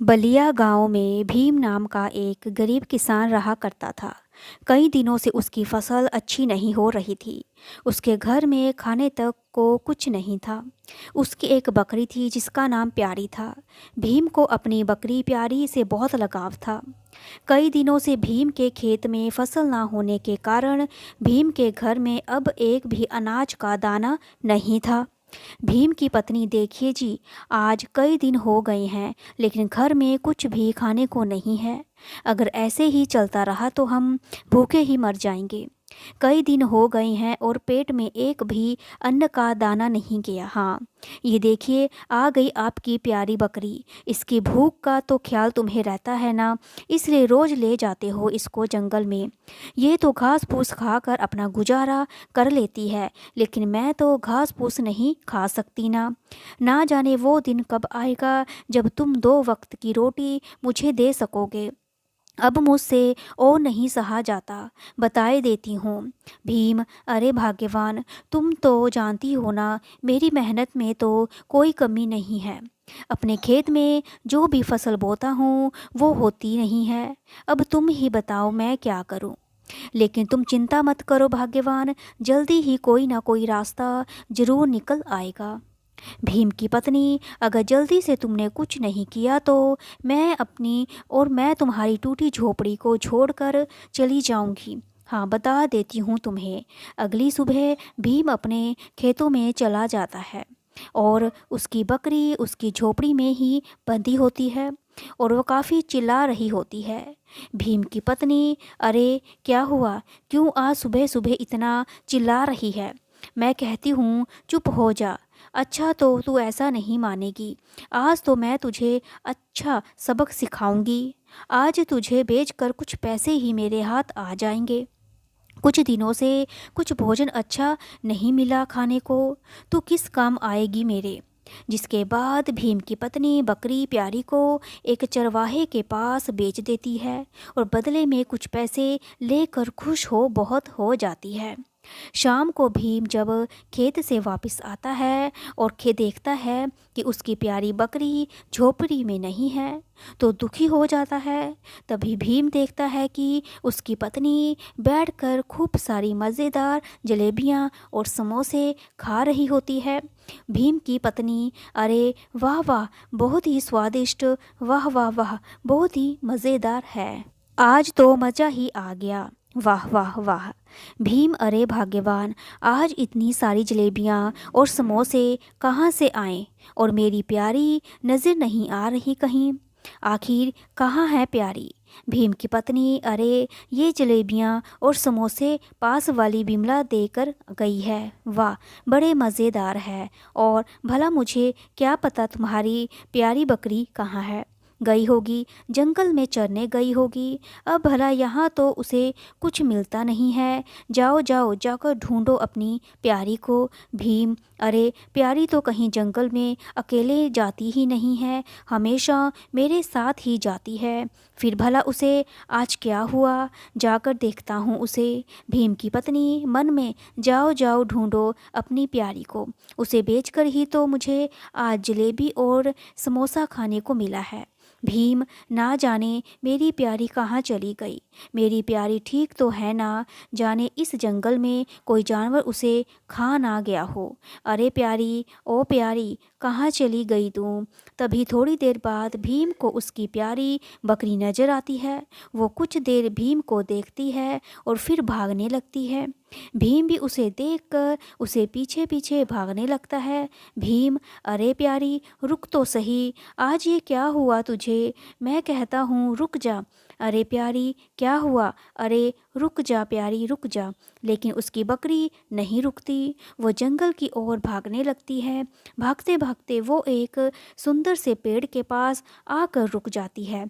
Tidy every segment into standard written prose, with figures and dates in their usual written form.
बलिया गांव में भीम नाम का एक गरीब किसान रहा करता था। कई दिनों से उसकी फसल अच्छी नहीं हो रही थी। उसके घर में खाने तक को कुछ नहीं था। उसकी एक बकरी थी जिसका नाम प्यारी था। भीम को अपनी बकरी प्यारी से बहुत लगाव था। कई दिनों से भीम के खेत में फसल ना होने के कारण भीम के घर में अब एक भी अनाज का दाना नहीं था। भीम की पत्नी, देखिए जी, आज कई दिन हो गए हैं लेकिन घर में कुछ भी खाने को नहीं है। अगर ऐसे ही चलता रहा तो हम भूखे ही मर जाएंगे। कई दिन हो गए हैं और पेट में एक भी अन्न का दाना नहीं गया। हाँ, ये देखिए, आ गई आपकी प्यारी बकरी। इसकी भूख का तो ख्याल तुम्हें रहता है ना, इसलिए रोज ले जाते हो इसको जंगल में। ये तो घास फूस खाकर अपना गुजारा कर लेती है, लेकिन मैं तो घास फूस नहीं खा सकती ना। ना जाने वो दिन कब आएगा जब तुम 2 वक्त की रोटी मुझे दे सकोगे। अब मुझसे और नहीं सहा जाता, बताए देती हूँ। भीम, अरे भाग्यवान, तुम तो जानती हो ना, मेरी मेहनत में तो कोई कमी नहीं है। अपने खेत में जो भी फसल बोता हूँ वो होती नहीं है। अब तुम ही बताओ मैं क्या करूँ। लेकिन तुम चिंता मत करो भाग्यवान, जल्दी ही कोई ना कोई रास्ता जरूर निकल आएगा। भीम की पत्नी, अगर जल्दी से तुमने कुछ नहीं किया तो मैं तुम्हारी टूटी झोपड़ी को छोड़कर चली जाऊंगी। हाँ, बता देती हूँ तुम्हें। अगली सुबह भीम अपने खेतों में चला जाता है और उसकी बकरी उसकी झोपड़ी में ही बंधी होती है और वो काफ़ी चिल्ला रही होती है। भीम की पत्नी, अरे क्या हुआ, क्यों आज सुबह सुबह इतना चिल्ला रही है? मैं कहती हूँ चुप हो जा। अच्छा, तो तू ऐसा नहीं मानेगी। आज तो मैं तुझे अच्छा सबक सिखाऊंगी। आज तुझे बेचकर कुछ पैसे ही मेरे हाथ आ जाएंगे। कुछ दिनों से कुछ भोजन अच्छा नहीं मिला खाने को, तो किस काम आएगी मेरे। जिसके बाद भीम की पत्नी बकरी प्यारी को एक चरवाहे के पास बेच देती है और बदले में कुछ पैसे लेकर खुश हो बहुत हो जाती है। शाम को भीम जब खेत से वापस आता है और देखता है कि उसकी प्यारी बकरी झोपड़ी में नहीं है, तो दुखी हो जाता है। तभी भीम देखता है कि उसकी पत्नी बैठकर खूब सारी मज़ेदार जलेबियाँ और समोसे खा रही होती है। भीम की पत्नी, अरे वाह वाह, बहुत ही स्वादिष्ट, वाह वाह वाह, बहुत ही मज़ेदार है, आज तो मज़ा ही आ गया, वाह वाह वाह। भीम, अरे भाग्यवान, आज इतनी सारी जलेबियाँ और समोसे कहाँ से आए और मेरी प्यारी नज़र नहीं आ रही कहीं। आखिर कहाँ है प्यारी? भीम की पत्नी, अरे ये जलेबियाँ और समोसे पास वाली बिमला देकर गई है, वाह बड़े मज़ेदार है। और भला मुझे क्या पता तुम्हारी प्यारी बकरी कहाँ है? गई होगी, जंगल में चरने गई होगी। अब भला यहाँ तो उसे कुछ मिलता नहीं है। जाओ जाओ, जाकर ढूंढो अपनी प्यारी को। भीम, अरे प्यारी तो कहीं जंगल में अकेले जाती ही नहीं है, हमेशा मेरे साथ ही जाती है। फिर भला उसे आज क्या हुआ, जाकर देखता हूँ उसे। भीम की पत्नी मन में, जाओ जाओ ढूंढो अपनी प्यारी को, उसे बेचकर ही तो मुझे आज जलेबी और समोसा खाने को मिला है। भीम, ना जाने मेरी प्यारी कहाँ चली गई। मेरी प्यारी ठीक तो है ना, जाने इस जंगल में कोई जानवर उसे खा ना गया हो। अरे प्यारी, ओ प्यारी, कहाँ चली गई तू? तभी थोड़ी देर बाद भीम को उसकी प्यारी बकरी नजर आती है। वो कुछ देर भीम को देखती है और फिर भागने लगती है। भीम भी उसे देखकर उसे पीछे पीछे भागने लगता है। भीम, अरे प्यारी, रुक तो सही, आज ये क्या हुआ तुझे? मैं कहता हूँ रुक जा। अरे प्यारी, क्या हुआ? अरे रुक जा प्यारी, रुक जा। लेकिन उसकी बकरी नहीं रुकती। वो जंगल की ओर भागने लगती है। भागते भागते वो एक सुंदर से पेड़ के पास आकर रुक जाती है।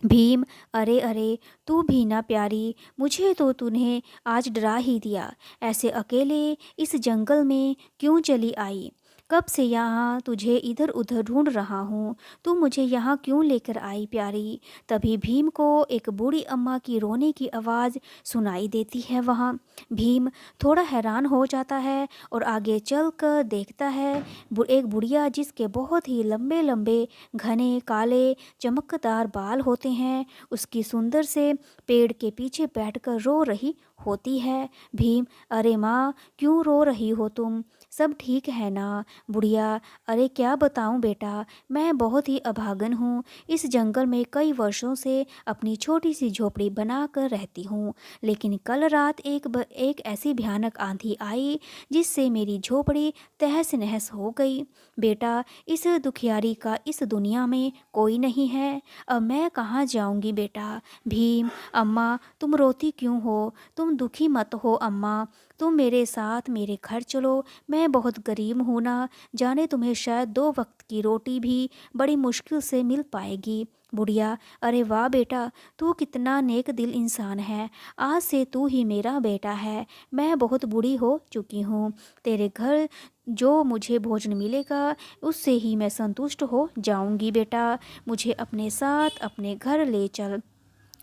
भीम, अरे अरे, तू भी ना प्यारी, मुझे तो तूने आज डरा ही दिया। ऐसे अकेले इस जंगल में क्यों चली आई? कब से यहाँ तुझे इधर उधर ढूंढ रहा हूँ, तू मुझे यहाँ क्यों लेकर आई प्यारी। तभी भीम को एक बूढ़ी अम्मा की रोने की आवाज़ सुनाई देती है। वहाँ भीम थोड़ा हैरान हो जाता है और आगे चल कर देखता है एक बुढ़िया जिसके बहुत ही लंबे लंबे घने काले चमकदार बाल होते हैं, उसकी सुंदर से पेड़ के पीछे बैठकर रो रही होती है। भीम, अरे माँ, क्यों रो रही हो तुम, सब ठीक है ना। बुढ़िया, अरे क्या बताऊं बेटा, मैं बहुत ही अभागन हूँ। इस जंगल में कई वर्षों से अपनी छोटी सी झोपड़ी बनाकर रहती हूँ, लेकिन कल रात एक ऐसी भयानक आंधी आई जिससे मेरी झोपड़ी तहस नहस हो गई। बेटा, इस दुखियारी का इस दुनिया में कोई नहीं है, अब मैं कहाँ जाऊँगी बेटा। भीम, अम्मा तुम रोती क्यों हो, तुम दुखी मत हो अम्मा, तुम मेरे साथ मेरे घर चलो, मैं बहुत गरीब हूँ ना, जाने तुम्हें शायद 2 वक्त की रोटी भी बड़ी मुश्किल से मिल पाएगी। बुढ़िया, अरे वाह बेटा, तू कितना नेक दिल इंसान है, आज से तू ही मेरा बेटा है। मैं बहुत बूढ़ी हो चुकी हूँ, तेरे घर जो मुझे भोजन मिलेगा उससे ही मैं संतुष्ट हो जाऊंगी बेटा, मुझे अपने साथ अपने घर ले चल।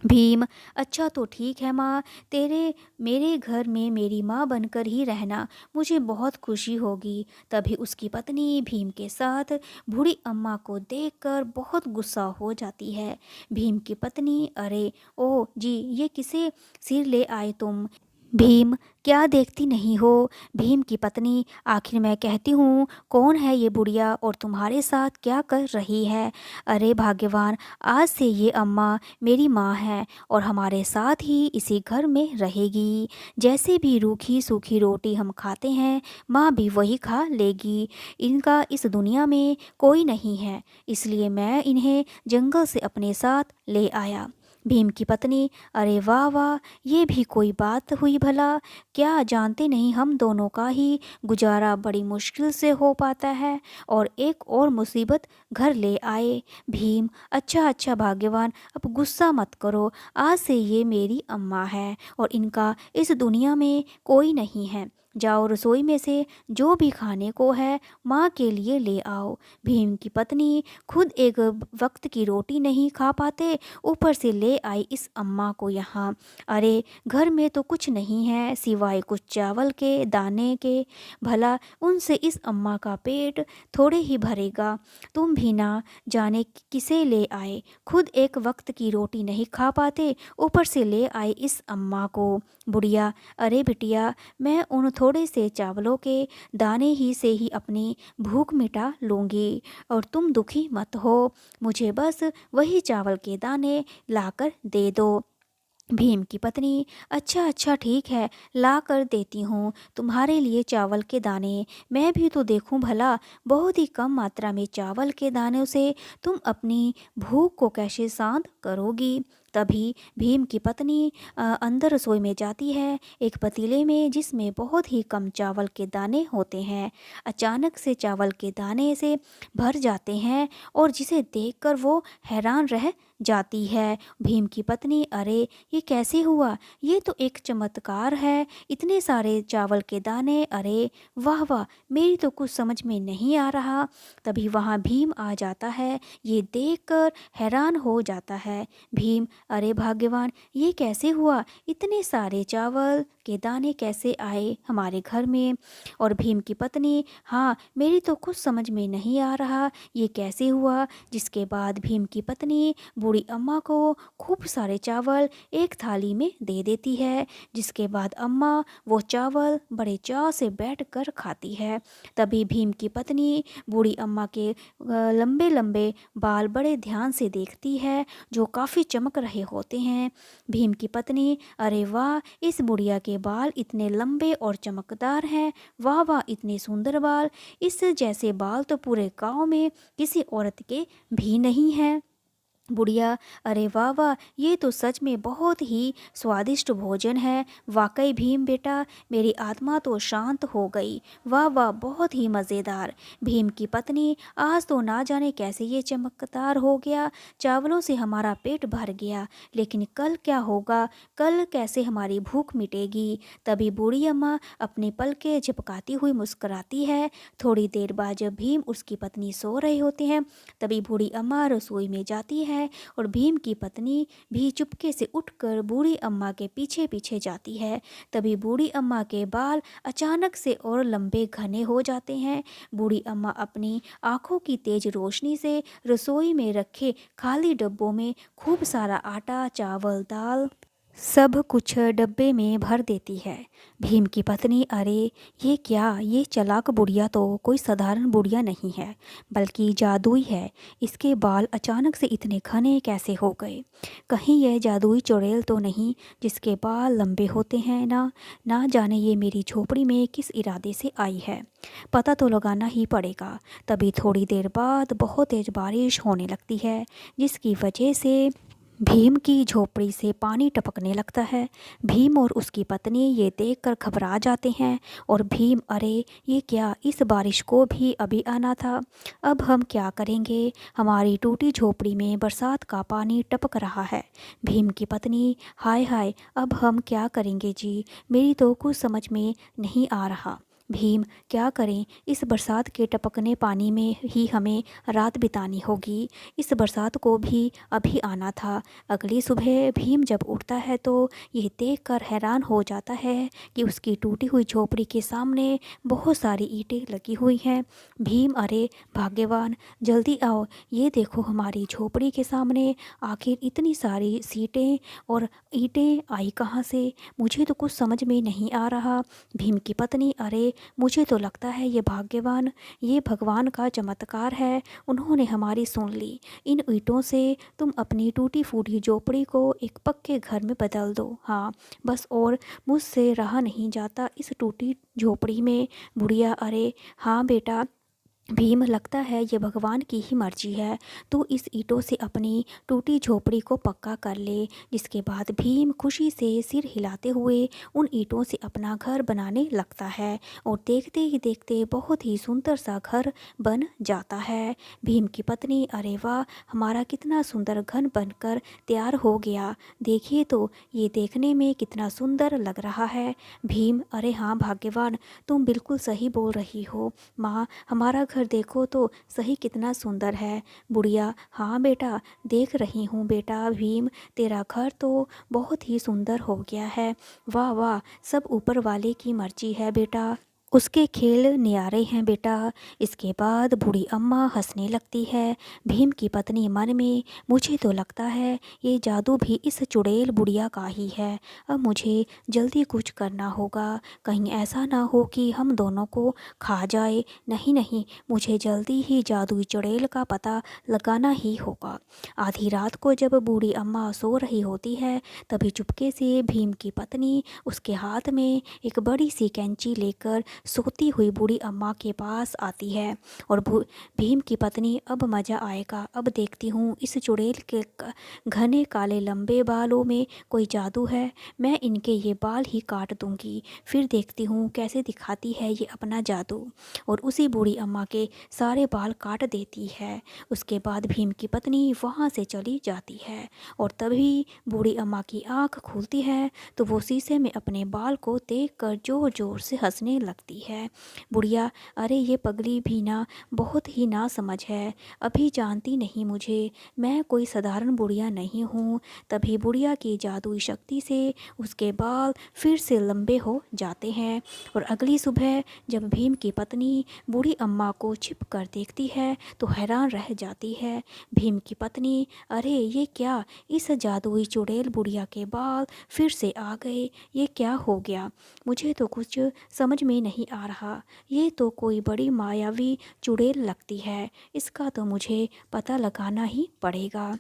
भीम, अच्छा तो ठीक है माँ, तेरे मेरे घर में मेरी माँ बनकर ही रहना, मुझे बहुत खुशी होगी। तभी उसकी पत्नी भीम के साथ बूढ़ी अम्मा को देखकर बहुत गुस्सा हो जाती है। भीम की पत्नी, अरे ओ जी, ये किसे सिर ले आए तुम। भीम, क्या देखती नहीं हो। भीम की पत्नी, आखिर मैं कहती हूँ कौन है ये बुढ़िया और तुम्हारे साथ क्या कर रही है। अरे भाग्यवान, आज से ये अम्मा मेरी माँ है और हमारे साथ ही इसी घर में रहेगी। जैसे भी रूखी सूखी रोटी हम खाते हैं, माँ भी वही खा लेगी। इनका इस दुनिया में कोई नहीं है, इसलिए मैं इन्हें जंगल से अपने साथ ले आया। भीम की पत्नी, अरे वाह वाह, ये भी कोई बात हुई भला, क्या जानते नहीं हम दोनों का ही गुजारा बड़ी मुश्किल से हो पाता है और एक और मुसीबत घर ले आए। भीम, अच्छा अच्छा भाग्यवान, अब गुस्सा मत करो, आज से ये मेरी अम्मा है और इनका इस दुनिया में कोई नहीं है। जाओ रसोई में से जो भी खाने को है माँ के लिए ले आओ। भीम की पत्नी खुद एक वक्त की रोटी नहीं खा पाते, ऊपर से ले आई इस अम्मा को यहाँ। अरे घर में तो कुछ नहीं है सिवाय कुछ चावल के दाने के, भला उनसे इस अम्मा का पेट थोड़े ही भरेगा। तुम भी ना जाने किसे ले आए, खुद एक वक्त की रोटी नहीं खा पाते, ऊपर से ले आए इस अम्मा को। बुढ़िया, अरे बिटिया, मैं उन थोड़े से चावलों के दाने ही से ही अपनी भूख मिटा लूँगी और तुम दुखी मत हो, मुझे बस वही चावल के दाने लाकर दे दो। भीम की पत्नी, अच्छा अच्छा ठीक है, ला कर देती हूँ तुम्हारे लिए चावल के दाने। मैं भी तो देखूँ भला, बहुत ही कम मात्रा में चावल के दानों से तुम अपनी भूख को कैसे शांत करोगी। तभी भीम की पत्नी अंदर रसोई में जाती है, एक पतीले में जिसमें बहुत ही कम चावल के दाने होते हैं। अचानक से चावल के दाने से भर जाते हैं और जिसे देखकर वो हैरान रह जाती है। भीम की पत्नी, अरे ये कैसे हुआ, ये तो एक चमत्कार है, इतने सारे चावल के दाने, अरे वाह वाह, मेरी तो कुछ समझ में नहीं आ रहा। तभी वहाँ भीम आ जाता है, ये देखकर हैरान हो जाता है। भीम, अरे भाग्यवान, ये कैसे हुआ, इतने सारे चावल के दाने कैसे आए हमारे घर में। और भीम की पत्नी, हाँ मेरी तो कुछ समझ में नहीं आ रहा, ये कैसे हुआ। जिसके बाद भीम की पत्नी बूढ़ी अम्मा को खूब सारे चावल एक थाली में दे देती है, जिसके बाद अम्मा वो चावल बड़े चाव से बैठकर खाती है। तभी भीम की पत्नी बूढ़ी अम्मा के लंबे लंबे बाल बड़े ध्यान से देखती है, जो काफ़ी चमक रहे होते हैं। भीम की पत्नी, अरे वाह, इस बुढ़िया के बाल इतने लंबे और चमकदार हैं, वाह वाह, इतने सुंदर बाल, इस जैसे बाल तो पूरे गांव में किसी औरत के भी नहीं हैं। बुढ़िया, अरे वाह वाह, ये तो सच में बहुत ही स्वादिष्ट भोजन है। वाकई भीम बेटा, मेरी आत्मा तो शांत हो गई। वाह वाह, बहुत ही मज़ेदार। भीम की पत्नी, आज तो ना जाने कैसे ये चमकदार हो गया। चावलों से हमारा पेट भर गया, लेकिन कल क्या होगा? कल कैसे हमारी भूख मिटेगी? तभी बूढ़ी अम्मा अपनी पलकें झपकाती हुई मुस्कुराती है। थोड़ी देर बाद जब भीम उसकी पत्नी सो रहे होते हैं, तभी बूढ़ी अम्मा रसोई में जाती है और भीम की पत्नी भी चुपके से उठकर बूढ़ी अम्मा के पीछे पीछे जाती है। तभी बूढ़ी अम्मा के बाल अचानक से और लंबे घने हो जाते हैं। बूढ़ी अम्मा अपनी आंखों की तेज रोशनी से रसोई में रखे खाली डब्बों में खूब सारा आटा, चावल, दाल, सब कुछ डब्बे में भर देती है। भीम की पत्नी, अरे ये क्या, ये चालाक बुढ़िया तो कोई साधारण बुढ़िया नहीं है, बल्कि जादुई है। इसके बाल अचानक से इतने घने कैसे हो गए? कहीं यह जादुई चुड़ैल तो नहीं जिसके बाल लंबे होते हैं? ना ना जाने ये मेरी झोपड़ी में किस इरादे से आई है। पता तो लगाना ही पड़ेगा। तभी थोड़ी देर बाद बहुत तेज बारिश होने लगती है, जिसकी वजह से भीम की झोपड़ी से पानी टपकने लगता है। भीम और उसकी पत्नी ये देखकर घबरा जाते हैं और भीम, अरे ये क्या, इस बारिश को भी अभी आना था। अब हम क्या करेंगे? हमारी टूटी झोपड़ी में बरसात का पानी टपक रहा है। भीम की पत्नी, हाय हाय, अब हम क्या करेंगे जी? मेरी तो कुछ समझ में नहीं आ रहा। भीम, क्या करें? इस बरसात के टपकने पानी में ही हमें रात बितानी होगी। इस बरसात को भी अभी आना था। अगली सुबह भीम जब उठता है तो यह देखकर हैरान हो जाता है कि उसकी टूटी हुई झोपड़ी के सामने बहुत सारी ईंटें लगी हुई हैं। भीम, अरे भाग्यवान, जल्दी आओ, ये देखो हमारी झोपड़ी के सामने आखिर इतनी सारी सीटें और ईंटें आई कहाँ से? मुझे तो कुछ समझ में नहीं आ रहा। भीम की पत्नी, अरे मुझे तो लगता है ये भाग्यवान, ये भगवान का चमत्कार है, उन्होंने हमारी सुन ली। इन ईंटों से तुम अपनी टूटी फूटी झोपड़ी को एक पक्के घर में बदल दो। हाँ बस, और मुझसे रहा नहीं जाता इस टूटी झोपड़ी में। बुढ़िया, अरे हाँ बेटा भीम, लगता है ये भगवान की ही मर्जी है। तू इस ईंटों से अपनी टूटी झोपड़ी को पक्का कर ले। जिसके बाद भीम खुशी से सिर हिलाते हुए उन ईंटों से अपना घर बनाने लगता है और देखते ही देखते बहुत ही सुंदर सा घर बन जाता है। भीम की पत्नी, अरे वाह, हमारा कितना सुंदर घर बनकर तैयार हो गया। देखिए तो ये देखने में कितना सुंदर लग रहा है। भीम, अरे हाँ भाग्यवान, तुम बिल्कुल सही बोल रही हो माँ, हमारा घर देखो तो सही कितना सुंदर है। बुढ़िया, हाँ बेटा, देख रही हूँ बेटा। भीम, तेरा घर तो बहुत ही सुंदर हो गया है। वाह वाह, सब ऊपर वाले की मर्जी है बेटा, उसके खेल न्यारे हैं बेटा। इसके बाद बूढ़ी अम्मा हंसने लगती है। भीम की पत्नी मन में, मुझे तो लगता है ये जादू भी इस चुड़ैल बुढ़िया का ही है। अब मुझे जल्दी कुछ करना होगा, कहीं ऐसा ना हो कि हम दोनों को खा जाए। नहीं नहीं, मुझे जल्दी ही जादुई चुड़ैल का पता लगाना ही होगा। आधी रात को जब बूढ़ी अम्मा सो रही होती है, तभी चुपके से भीम की पत्नी उसके हाथ में एक बड़ी सी कैंची लेकर सोती हुई बूढ़ी अम्मा के पास आती है और भीम की पत्नी, अब मज़ा आएगा, अब देखती हूँ इस चुड़ैल के घने काले लंबे बालों में कोई जादू है। मैं इनके ये बाल ही काट दूंगी, फिर देखती हूँ कैसे दिखाती है ये अपना जादू। और उसी बूढ़ी अम्मा के सारे बाल काट देती है। उसके बाद भीम की पत्नी वहाँ से चली जाती है और तभी बूढ़ी अम्मा की आँख खुलती है तो वो शीशे में अपने बाल को देखकर जोर जोर से हंसने लगती है। बुढ़िया, अरे ये पगली भी ना बहुत ही ना समझ है, अभी जानती नहीं मुझे, मैं कोई साधारण बुढ़िया नहीं हूँ। तभी बुढ़िया की जादुई शक्ति से उसके बाल फिर से लंबे हो जाते हैं और अगली सुबह जब भीम की पत्नी बूढ़ी अम्मा को छिप कर देखती है तो हैरान रह जाती है। भीम की पत्नी, अरे ये क्या, इस जादुई चुड़ैल बुढ़िया के बाल फिर से आ गए, ये क्या हो गया? मुझे तो कुछ समझ में नहीं आ रहा, ये तो कोई बड़ी मायावी चुड़ैल लगती है, इसका तो मुझे पता लगाना ही पड़ेगा।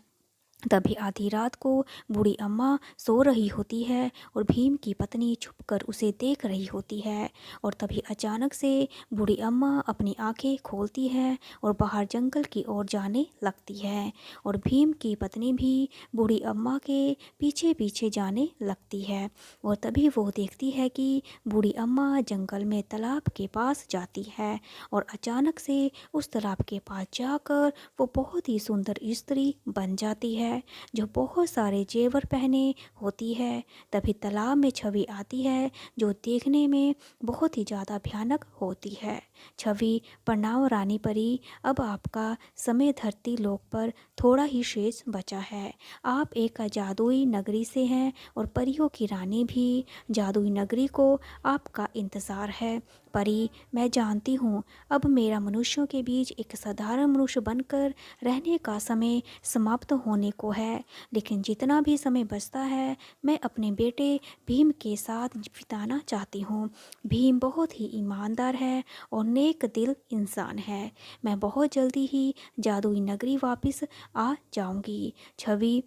तभी आधी रात को बूढ़ी अम्मा सो रही होती है और भीम की पत्नी छुपकर उसे देख रही होती है। और तभी अचानक से बूढ़ी अम्मा अपनी आंखें खोलती है और बाहर जंगल की ओर जाने लगती है। और भीम की पत्नी भी बूढ़ी अम्मा के पीछे पीछे जाने लगती है। और तभी वो देखती है कि बूढ़ी अम्मा जंगल में तालाब के पास जाती है। और अचानक से उस तालाब के पास जाकर वो बहुत ही सुंदर स्त्री बन जाती है, जो बहुत सारे जेवर पहने होती है। तभी तालाब में छवि आती है, जो देखने में बहुत ही ज़्यादा भयानक होती है। छवि: प्रणाम रानी परी, अब आपका समय धरती लोक पर थोड़ा ही शेष बचा है। आप एक जादुई नगरी से हैं और परियों की रानी भी। जादुई नगरी को आपका इंतज़ार है। परी, मैं जानती हूँ अब मेरा मनुष्यों के बीच एक साधारण मनुष्य बनकर रहने का समय समाप्त होने को है, लेकिन जितना भी समय बचता है मैं अपने बेटे भीम के साथ बिताना चाहती हूँ। भीम बहुत ही ईमानदार है और नेक दिल इंसान है। मैं बहुत जल्दी ही जादुई नगरी वापस आ जाऊंगी। छवि: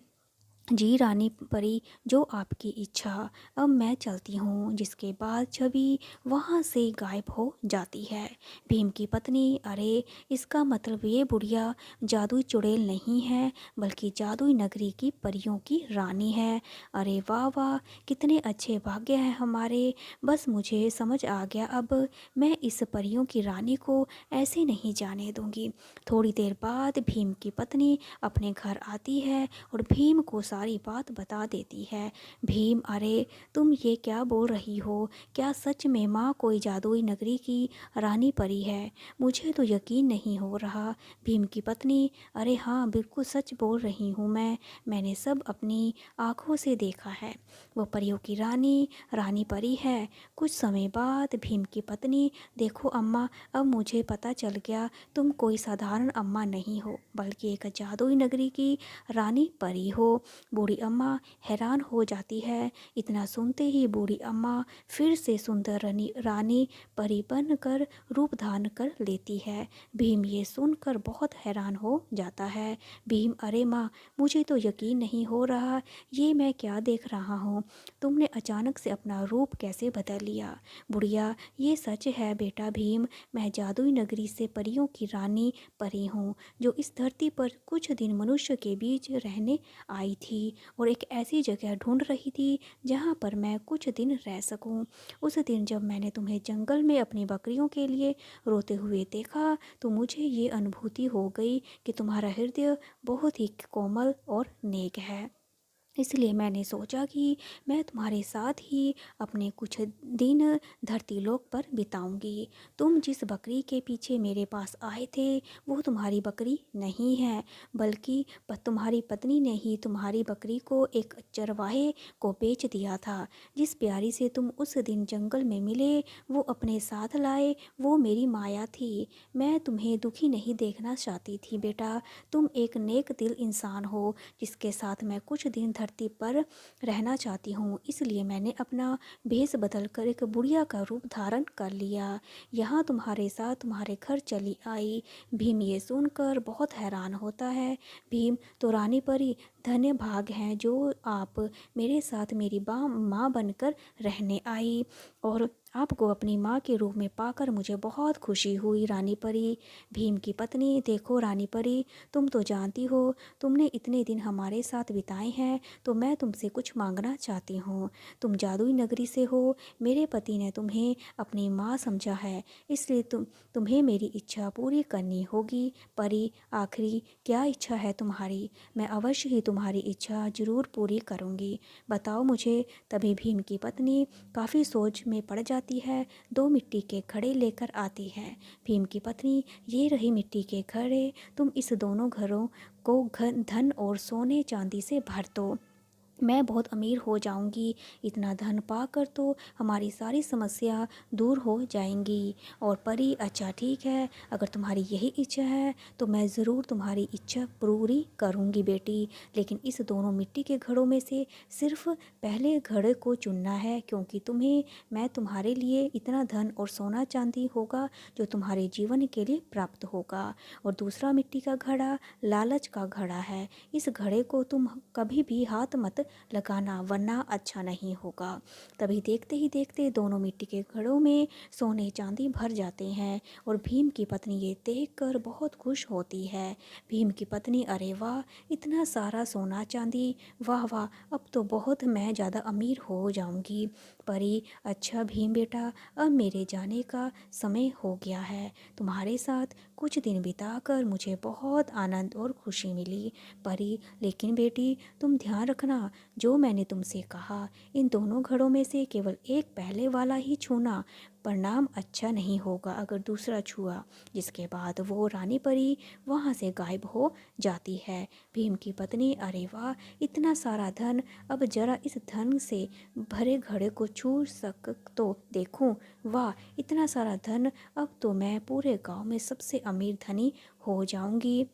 जी रानी परी, जो आपकी इच्छा। अब मैं चलती हूँ। जिसके बाद छवि वहाँ से गायब हो जाती है। भीम की पत्नी: अरे, इसका मतलब ये बुढ़िया जादुई चुड़ैल नहीं है, बल्कि जादुई नगरी की परियों की रानी है। अरे वाह वाह, कितने अच्छे भाग्य हैं हमारे। बस मुझे समझ आ गया, अब मैं इस परियों की रानी को ऐसे नहीं जाने दूंगी। थोड़ी देर बाद भीम की पत्नी अपने घर आती है और भीम को सारी बात बता देती है। भीम: अरे, तुम ये क्या बोल रही हो? क्या सच में माँ कोई जादुई नगरी की रानी परी है? मुझे तो यकीन नहीं हो रहा। भीम की पत्नी: अरे हाँ, बिल्कुल सच बोल रही हूँ मैंने सब अपनी आँखों से देखा है। वो परियों की रानी रानी परी है। कुछ समय बाद भीम की पत्नी: देखो अम्मा, अब मुझे पता चल गया, तुम कोई साधारण अम्मा नहीं हो, बल्कि एक जादुई नगरी की रानी परी हो। बूढ़ी अम्मा हैरान हो जाती है। इतना सुनते ही बूढ़ी अम्मा फिर से सुंदर रानी परी बनकर रूप धारण कर लेती है। भीम ये सुनकर बहुत हैरान हो जाता है। भीम: अरे माँ, मुझे तो यकीन नहीं हो रहा, ये मैं क्या देख रहा हूँ। तुमने अचानक से अपना रूप कैसे बदल लिया? बुढ़िया: ये सच है बेटा भीम, मैं जादुई नगरी से परियों की रानी परी हूँ, जो इस धरती पर कुछ दिन मनुष्य के बीच रहने आई थी और एक ऐसी जगह ढूंढ रही थी जहाँ पर मैं कुछ दिन रह सकूँ। उस दिन जब मैंने तुम्हें जंगल में अपनी बकरियों के लिए रोते हुए देखा, तो मुझे ये अनुभूति हो गई कि तुम्हारा हृदय बहुत ही कोमल और नेक है। इसलिए मैंने सोचा कि मैं तुम्हारे साथ ही अपने कुछ दिन धरती लोक पर बिताऊंगी। तुम जिस बकरी के पीछे मेरे पास आए थे, वो तुम्हारी बकरी नहीं है, बल्कि तुम्हारी पत्नी ने ही तुम्हारी बकरी को एक चरवाहे को बेच दिया था। जिस प्यारी से तुम उस दिन जंगल में मिले, वो अपने साथ लाए, वो मेरी माया थी। मैं तुम्हें दुखी नहीं देखना चाहती थी बेटा। तुम एक नेक दिल इंसान हो, जिसके साथ मैं कुछ दिन धरती पर रहना चाहती हूँ। इसलिए मैंने अपना भेष बदल कर एक बुढ़िया का रूप धारण कर लिया। यहाँ तुम्हारे साथ तुम्हारे घर चली आई। भीम ये सुनकर बहुत हैरान होता है। भीम: तो रानी परी, धन्य भाग हैं जो आप मेरे साथ मेरी माँ बनकर रहने आई, और आपको अपनी माँ के रूप में पाकर मुझे बहुत खुशी हुई रानी परी। भीम की पत्नी: देखो रानी परी, तुम तो जानती हो, तुमने इतने दिन हमारे साथ बिताए हैं, तो मैं तुमसे कुछ मांगना चाहती हूँ। तुम जादुई नगरी से हो, मेरे पति ने तुम्हें अपनी माँ समझा है, इसलिए तुम्हें मेरी इच्छा पूरी करनी होगी। परी, आखिरी क्या इच्छा है तुम्हारी? मैं अवश्य ही तुम्हारी इच्छा जरूर पूरी करूँगी, बताओ मुझे। तभी भीम की पत्नी काफ़ी सोच में पड़ जाती है। 2 मिट्टी के घड़े लेकर आती है। भीम की पत्नी: ये रही मिट्टी के घड़े, तुम इस दोनों घरों को धन और सोने चांदी से भर दो। मैं बहुत अमीर हो जाऊंगी। इतना धन पाकर तो हमारी सारी समस्या दूर हो जाएंगी। और परी, अच्छा ठीक है, अगर तुम्हारी यही इच्छा है तो मैं ज़रूर तुम्हारी इच्छा पूरी करूंगी बेटी। लेकिन इस दोनों मिट्टी के घड़ों में से सिर्फ पहले घड़े को चुनना है, क्योंकि मैं तुम्हारे लिए इतना धन और सोना चांदी होगा जो तुम्हारे जीवन के लिए प्राप्त होगा। और दूसरा मिट्टी का घड़ा लालच का घड़ा है। इस घड़े को तुम कभी भी हाथ मत लगाना, वरना अच्छा नहीं होगा। तभी देखते ही देखते दोनों मिट्टी के घड़ों में सोने चांदी भर जाते हैं। और भीम की पत्नी ये देखकर बहुत खुश होती है। भीम की पत्नी, अरे वाह, इतना सारा सोना चांदी, वाह वाह, अब तो बहुत मैं ज़्यादा अमीर हो जाऊंगी। परी, अच्छा भीम बेटा, अब मेरे जाने का समय हो गया है। तुम्हारे साथ कुछ दिन बिताकर मुझे बहुत आनंद और खुशी मिली। परी, लेकिन बेटी तुम ध्यान रखना, जो मैंने तुमसे कहा, इन दोनों घड़ों में से केवल एक पहले वाला ही छूना। परिणाम अच्छा नहीं होगा अगर दूसरा छुआ। जिसके बाद वो रानी परी वहाँ से गायब हो जाती है। भीम की पत्नी, अरे वाह, इतना सारा धन, अब जरा इस धन से भरे घड़े को छू सक तो देखूं। वाह, इतना सारा धन, अब तो मैं पूरे गांव में सबसे अमीर धनी हो जाऊंगी।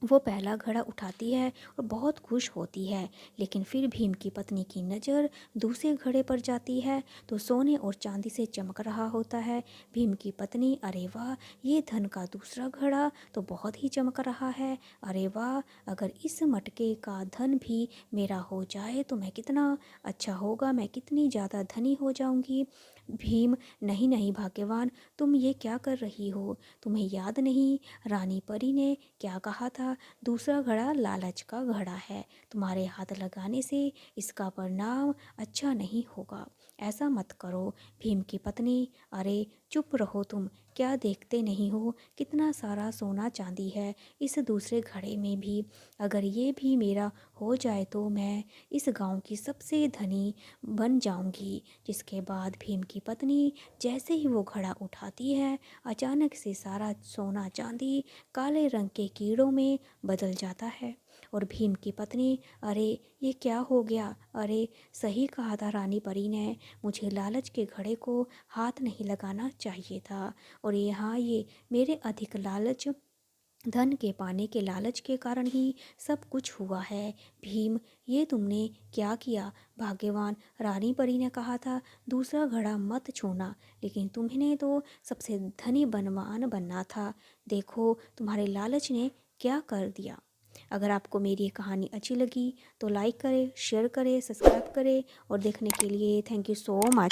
वो पहला घड़ा उठाती है और बहुत खुश होती है। लेकिन फिर भीम की पत्नी की नज़र दूसरे घड़े पर जाती है तो सोने और चांदी से चमक रहा होता है। भीम की पत्नी, अरे वाह, ये धन का दूसरा घड़ा तो बहुत ही चमक रहा है। अरे वाह, अगर इस मटके का धन भी मेरा हो जाए तो मैं कितना अच्छा होगा, मैं कितनी ज़्यादा धनी हो जाऊंगी। भीम, नहीं नहीं भाग्यवान, तुम ये क्या कर रही हो? तुम्हें याद नहीं रानी परी ने क्या कहा था? दूसरा घड़ा लालच का घड़ा है। तुम्हारे हाथ लगाने से इसका परिणाम अच्छा नहीं होगा। ऐसा मत करो। भीम की पत्नी, अरे चुप रहो तुम, क्या देखते नहीं हो कितना सारा सोना चांदी है इस दूसरे घड़े में भी। अगर ये भी मेरा हो जाए तो मैं इस गांव की सबसे धनी बन जाऊंगी। जिसके बाद भीम की पत्नी जैसे ही वो घड़ा उठाती है, अचानक से सारा सोना चांदी काले रंग के कीड़ों में बदल जाता है। और भीम की पत्नी, अरे ये क्या हो गया? अरे सही कहा था रानी परी ने, मुझे लालच के घड़े को हाथ नहीं लगाना चाहिए था। और यहाँ ये मेरे अधिक लालच, धन के पाने के लालच के कारण ही सब कुछ हुआ है। भीम, ये तुमने क्या किया? भाग्यवान रानी परी ने कहा था दूसरा घड़ा मत छूना, लेकिन तुम्हें तो सबसे धनी बनवान बनना था। देखो तुम्हारे लालच ने क्या कर दिया। अगर आपको मेरी ये कहानी अच्छी लगी तो लाइक करें, शेयर करें, सब्सक्राइब करें। और देखने के लिए थैंक यू सो मच।